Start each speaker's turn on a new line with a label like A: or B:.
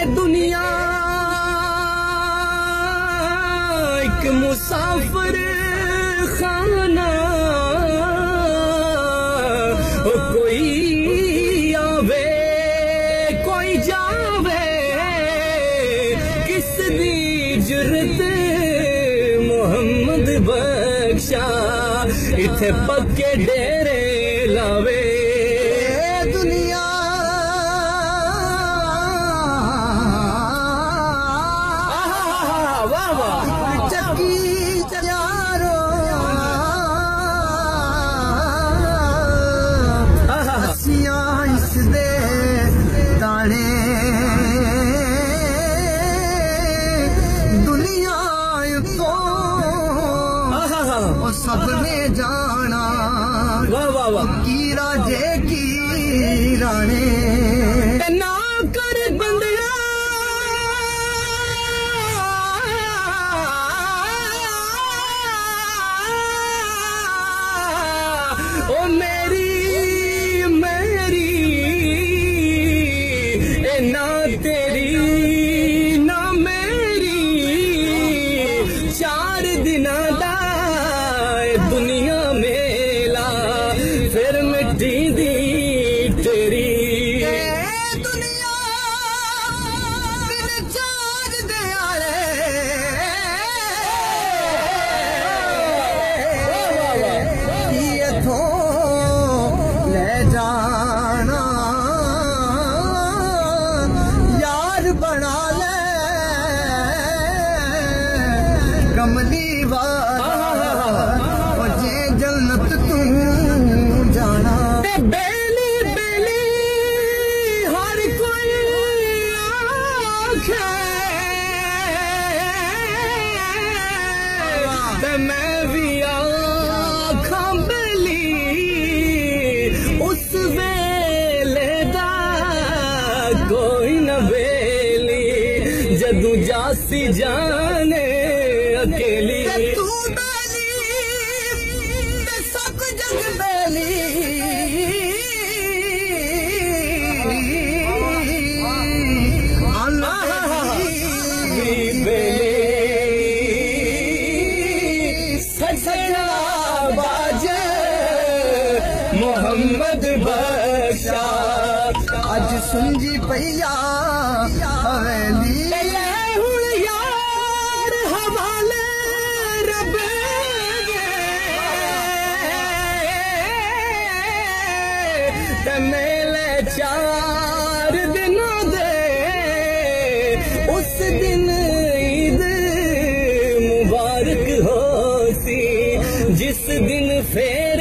A: दुनिया एक मुसाफिर खाना, कोई आवे कोई जावे, किस दी जुर्रत मोहम्मद बख्शा इथे पक्के डेरे लावे। दुनिया वाह वाह चक्की यारो हसियां इस दे दाने, दुनिया को सब ने जाना। वाह वाह वाह की राजे की राणे ना कर बंदिया, ओ मेरी मेरी ना तेरी ना मेरी, चार दिना दा दुनिया मेला फिर मिट्टी दी तेरी। दुनिया बिन चार दयाले ले जाना, यार बना ले कमली वाला जे जन्नत तू जाना। बेली बेली हर कोई आखे, मैं भी आखा बेली उस वेले दा कोई न बेली, जदू जासी जाने अकेली। तू बेली ते सब जग बेली, सजना बाजे मोहम्मद बख्शा अज सुनजी पैया हवेली। हुण यार हवाले रब दे मेले चार दिनों दे, उस दिन ईद मुबारक होसी जिस दिन फेर